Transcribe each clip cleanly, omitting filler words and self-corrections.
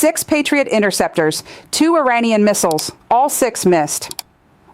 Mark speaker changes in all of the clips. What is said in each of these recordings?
Speaker 1: 6 Patriot interceptors, 2 Iranian missiles, all 6 missed.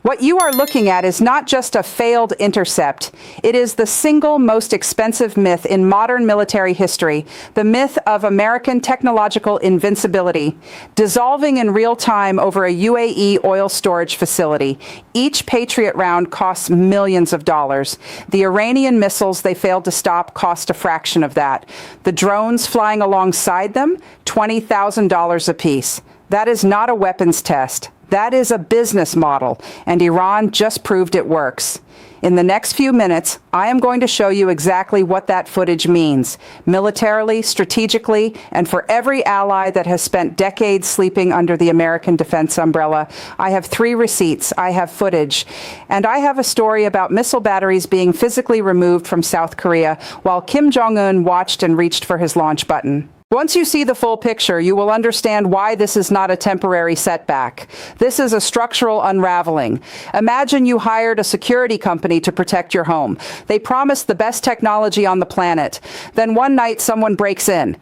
Speaker 1: What you are looking at is not just a failed intercept. It is the single most expensive myth in modern military history, the myth of American technological invincibility, dissolving in real time over a UAE oil storage facility. Each Patriot round costs millions of dollars. The Iranian missiles they failed to stop cost a fraction of that. The drones flying alongside them, $20,000 apiece. That is not a weapons test. That is a business model, and Iran just proved it works. In the next few minutes, I am going to show you exactly what that footage means, militarily, strategically, and for every ally that has spent decades sleeping under the American defense umbrella. I have 3 receipts, I have footage, and I have a story about missile batteries being physically removed from South Korea while Kim Jong-un watched and reached for his launch button. Once you see the full picture, you will understand why this is not a temporary setback. This is a structural unraveling. Imagine you hired a security company to protect your home. They promised the best technology on the planet. Then one night someone breaks in,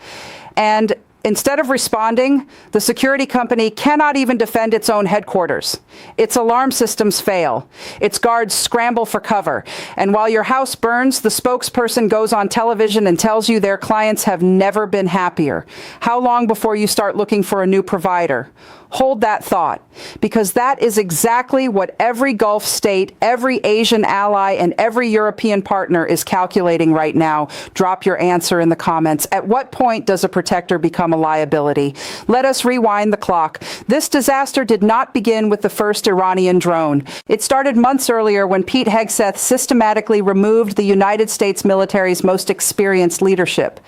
Speaker 1: and instead of responding, the security company cannot even defend its own headquarters. Its alarm systems fail. Its guards scramble for cover. And while your house burns, the spokesperson goes on television and tells you their clients have never been happier. How long before you start looking for a new provider? Hold that thought, because that is exactly what every Gulf state, every Asian ally, and every European partner is calculating right now. Drop your answer in the comments. At what point does a protector become a liability? Let us rewind the clock. This disaster did not begin with the first Iranian drone. It started months earlier when Pete Hegseth systematically removed the United States military's most experienced leadership.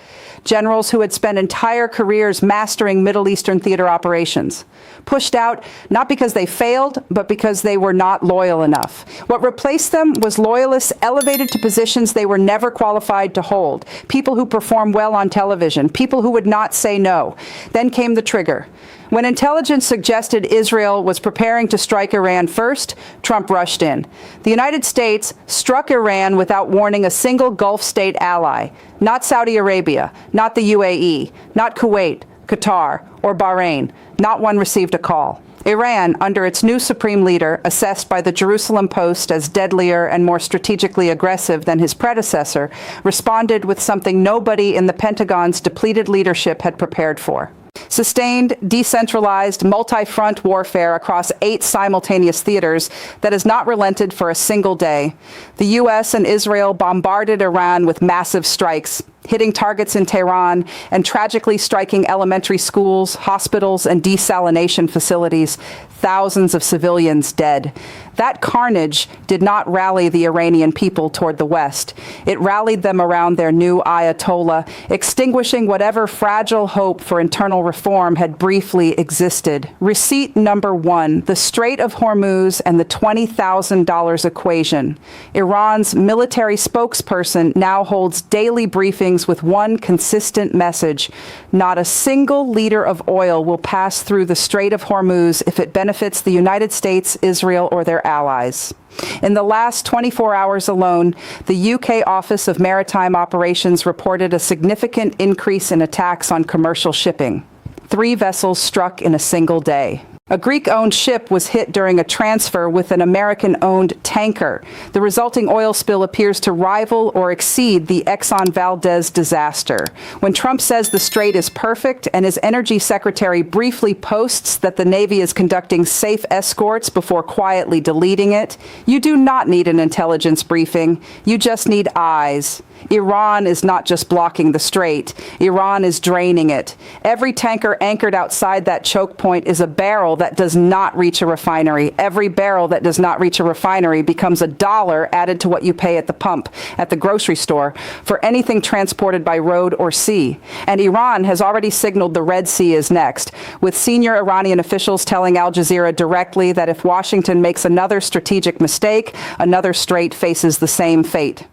Speaker 1: Generals who had spent entire careers mastering Middle Eastern theater operations. Pushed out, not because they failed, but because they were not loyal enough. What replaced them was loyalists elevated to positions they were never qualified to hold. People who perform well on television, people who would not say no. Then came the trigger. When intelligence suggested Israel was preparing to strike Iran first, Trump rushed in. The United States struck Iran without warning a single Gulf state ally. Not Saudi Arabia, not the UAE, not Kuwait, Qatar, or Bahrain. Not one received a call. Iran, under its new supreme leader, assessed by the Jerusalem Post as deadlier and more strategically aggressive than his predecessor, responded with something nobody in the Pentagon's depleted leadership had prepared for. Sustained, decentralized, multi-front warfare across 8 simultaneous theaters that has not relented for a single day. The U.S. and Israel bombarded Iran with massive strikes, hitting targets in Tehran and tragically striking elementary schools, hospitals, and desalination facilities. Thousands of civilians dead. That carnage did not rally the Iranian people toward the West. It rallied them around their new Ayatollah, extinguishing whatever fragile hope for internal reform had briefly existed. Receipt number 1, the Strait of Hormuz and the $20,000 equation. Iran's military spokesperson now holds daily briefings with one consistent message. Not a single liter of oil will pass through the Strait of Hormuz if it benefits the United States, Israel, or their allies. In the last 24 hours alone, the UK Office of Maritime Operations reported a significant increase in attacks on commercial shipping. 3 vessels struck in a single day. A Greek-owned ship was hit during a transfer with an American-owned tanker. The resulting oil spill appears to rival or exceed the Exxon Valdez disaster. When Trump says the strait is perfect and his energy secretary briefly posts that the Navy is conducting safe escorts before quietly deleting it, you do not need an intelligence briefing. You just need eyes. Iran is not just blocking the strait. Iran is draining it. Every tanker anchored outside that choke point is a barrel that does not reach a refinery. Every barrel that does not reach a refinery becomes $1 added to what you pay at the pump, at the grocery store, for anything transported by road or sea. And Iran has already signaled the Red Sea is next, with senior Iranian officials telling Al Jazeera directly that if Washington makes another strategic mistake, another strait faces the same fate.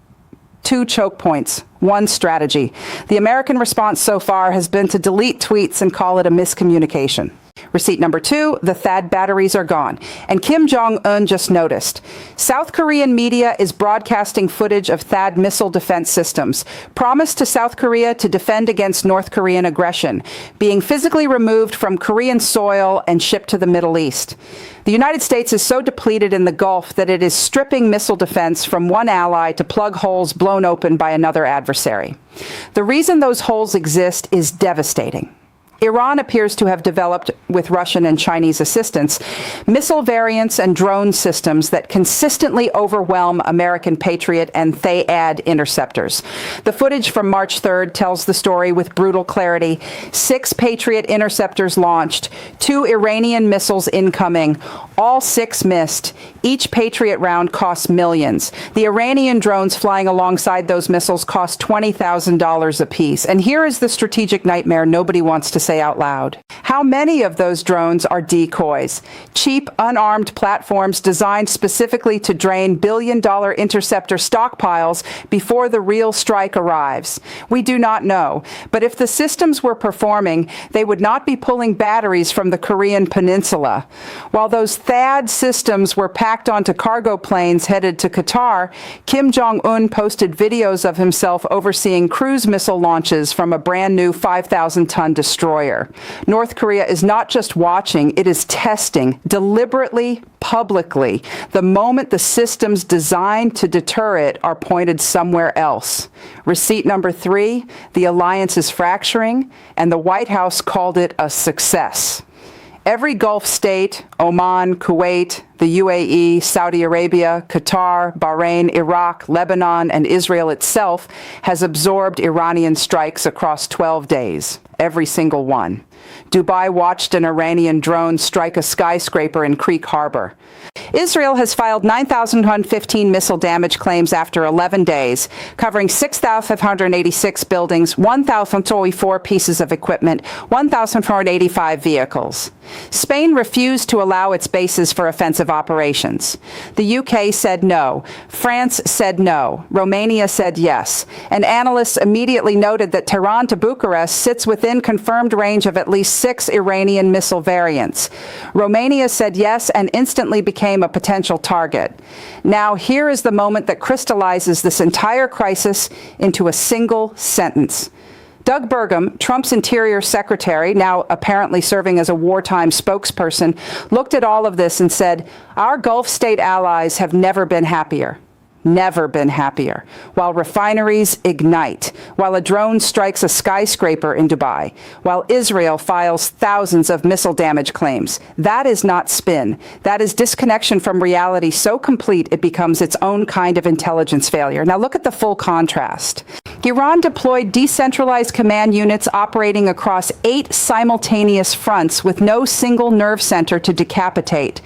Speaker 1: 2 choke points, 1 strategy. The American response so far has been to delete tweets and call it a miscommunication. Receipt number 2, the THAAD batteries are gone. And Kim Jong-un just noticed. South Korean media is broadcasting footage of THAAD missile defense systems, promised to South Korea to defend against North Korean aggression, being physically removed from Korean soil and shipped to the Middle East. The United States is so depleted in the Gulf that it is stripping missile defense from one ally to plug holes blown open by another adversary. The reason those holes exist is devastating. Iran appears to have developed, with Russian and Chinese assistance, missile variants and drone systems that consistently overwhelm American Patriot and THAAD interceptors. The footage from March 3rd tells the story with brutal clarity. 6 Patriot interceptors launched, 2 Iranian missiles incoming, all 6 missed. Each Patriot round costs millions. The Iranian drones flying alongside those missiles cost $20,000 apiece. And here is the strategic nightmare nobody wants to say out loud. How many of those drones are decoys? Cheap, unarmed platforms designed specifically to drain billion-dollar interceptor stockpiles before the real strike arrives. We do not know, but if the systems were performing, they would not be pulling batteries from the Korean peninsula. While those THAAD systems were packed onto cargo planes headed to Qatar, Kim Jong-un posted videos of himself overseeing cruise missile launches from a brand new 5,000-ton destroyer. North Korea is not just watching, it is testing deliberately, publicly, the moment the systems designed to deter it are pointed somewhere else. Receipt number 3, the alliance is fracturing, and the White House called it a success. Every Gulf state, Oman, Kuwait, the UAE, Saudi Arabia, Qatar, Bahrain, Iraq, Lebanon, and Israel itself has absorbed Iranian strikes across 12 days. Every single one. Dubai watched an Iranian drone strike a skyscraper in Creek Harbor. Israel has filed 9,115 missile damage claims after 11 days, covering 6,586 buildings, 1,024 pieces of equipment, 1,485 vehicles. Spain refused to allow its bases for offensive operations. The UK said no. France said no. Romania said yes. And analysts immediately noted that Tehran to Bucharest sits within confirmed range of at least 6 Iranian missile variants. Romania said yes and instantly became a potential target. Now, here is the moment that crystallizes this entire crisis into a single sentence. Doug Burgum, Trump's Interior Secretary, now apparently serving as a wartime spokesperson, looked at all of this and said, "Our Gulf state allies have never been happier. Never been happier. While refineries ignite, while a drone strikes a skyscraper in Dubai, while Israel files thousands of missile damage claims. That is not spin. That is disconnection from reality so complete it becomes its own kind of intelligence failure." Now look at the full contrast. Iran deployed decentralized command units operating across 8 simultaneous fronts with no single nerve center to decapitate.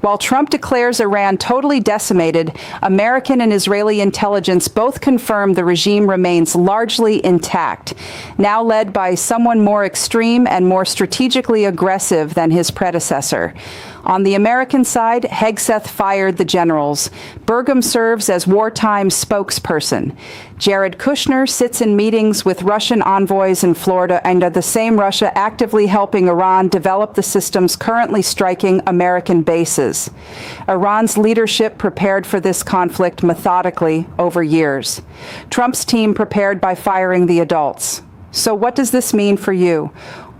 Speaker 1: While Trump declares Iran totally decimated, American and Israeli intelligence both confirm the regime remains largely intact, now led by someone more extreme and more strategically aggressive than his predecessor. On the American side, Hegseth fired the generals. Burgum serves as wartime spokesperson. Jared Kushner sits in meetings with Russian envoys in Florida, and the same Russia actively helping Iran develop the systems currently striking American bases. Iran's leadership prepared for this conflict methodically over years. Trump's team prepared by firing the adults. So what does this mean for you?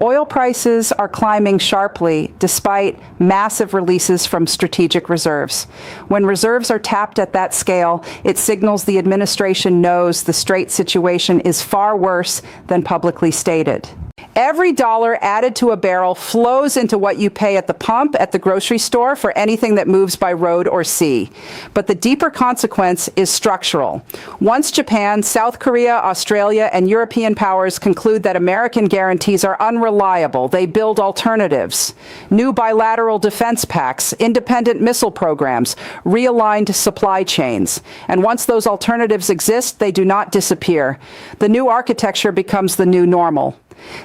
Speaker 1: Oil prices are climbing sharply despite massive releases from strategic reserves. When reserves are tapped at that scale, it signals the administration knows the strait situation is far worse than publicly stated. Every dollar added to a barrel flows into what you pay at the pump, at the grocery store, for anything that moves by road or sea. But the deeper consequence is structural. Once Japan, South Korea, Australia, and European powers conclude that American guarantees are unreliable, they build alternatives. New bilateral defense pacts, independent missile programs, realigned supply chains. And once those alternatives exist, they do not disappear. The new architecture becomes the new normal.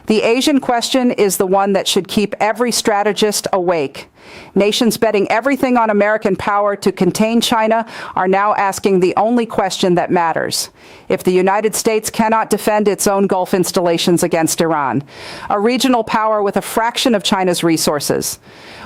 Speaker 1: The Asian question is the one that should keep every strategist awake. Nations betting everything on American power to contain China are now asking the only question that matters. If the United States cannot defend its own Gulf installations against Iran, a regional power with a fraction of China's resources,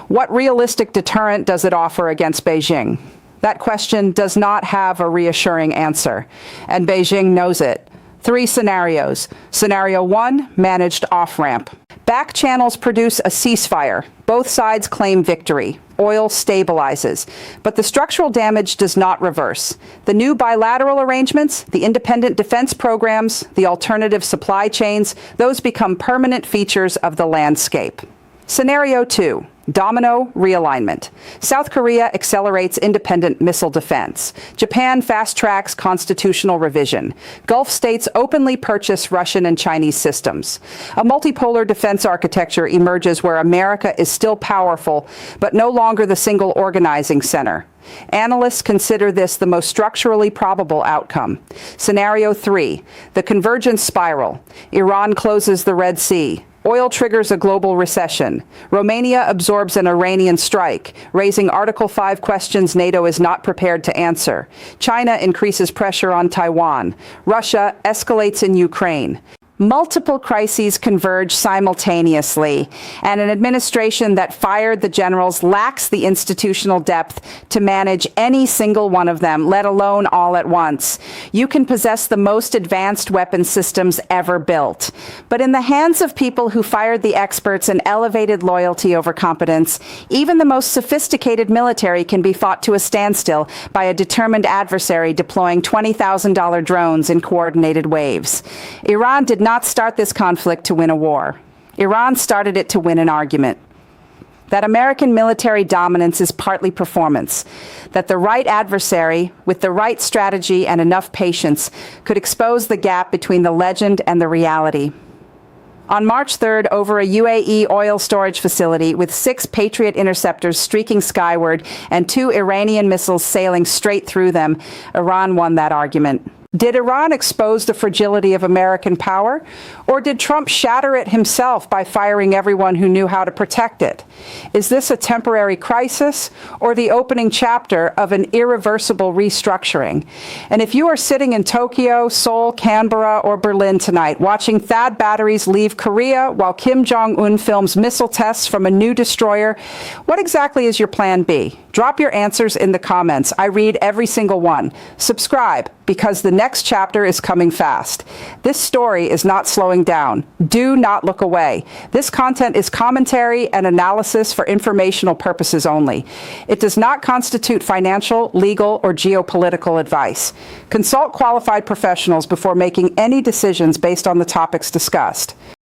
Speaker 1: what realistic deterrent does it offer against Beijing? That question does not have a reassuring answer, and Beijing knows it. 3 scenarios. Scenario 1, managed off-ramp. Back channels produce a ceasefire. Both sides claim victory. Oil stabilizes. But the structural damage does not reverse. The new bilateral arrangements, the independent defense programs, the alternative supply chains, those become permanent features of the landscape. Scenario 2. Domino realignment. South Korea accelerates independent missile defense. Japan fast-tracks constitutional revision. Gulf states openly purchase Russian and Chinese systems. A multipolar defense architecture emerges where America is still powerful, but no longer the single organizing center. Analysts consider this the most structurally probable outcome. Scenario 3. The convergence spiral. Iran closes the Red Sea. Oil triggers a global recession. Romania absorbs an Iranian strike, raising Article 5 questions NATO is not prepared to answer. China increases pressure on Taiwan. Russia escalates in Ukraine. Multiple crises converge simultaneously, and an administration that fired the generals lacks the institutional depth to manage any single one of them, let alone all at once. You can possess the most advanced weapon systems ever built, but in the hands of people who fired the experts and elevated loyalty over competence, even the most sophisticated military can be fought to a standstill by a determined adversary deploying $20,000 drones in coordinated waves. Iran did not start this conflict to win a war. Iran started it to win an argument. That American military dominance is partly performance. That the right adversary, with the right strategy and enough patience, could expose the gap between the legend and the reality. On March 3rd, over a UAE oil storage facility with 6 Patriot interceptors streaking skyward and 2 Iranian missiles sailing straight through them, Iran won that argument. Did Iran expose the fragility of American power, or did Trump shatter it himself by firing everyone who knew how to protect it? Is this a temporary crisis, or the opening chapter of an irreversible restructuring? And if you are sitting in Tokyo, Seoul, Canberra, or Berlin tonight, watching THAAD batteries leave Korea while Kim Jong-un films missile tests from a new destroyer, what exactly is your plan B? Drop your answers in the comments. I read every single one. Subscribe, because the next chapter is coming fast. This story is not slowing down. Do not look away. This content is commentary and analysis for informational purposes only. It does not constitute financial, legal, or geopolitical advice. Consult qualified professionals before making any decisions based on the topics discussed.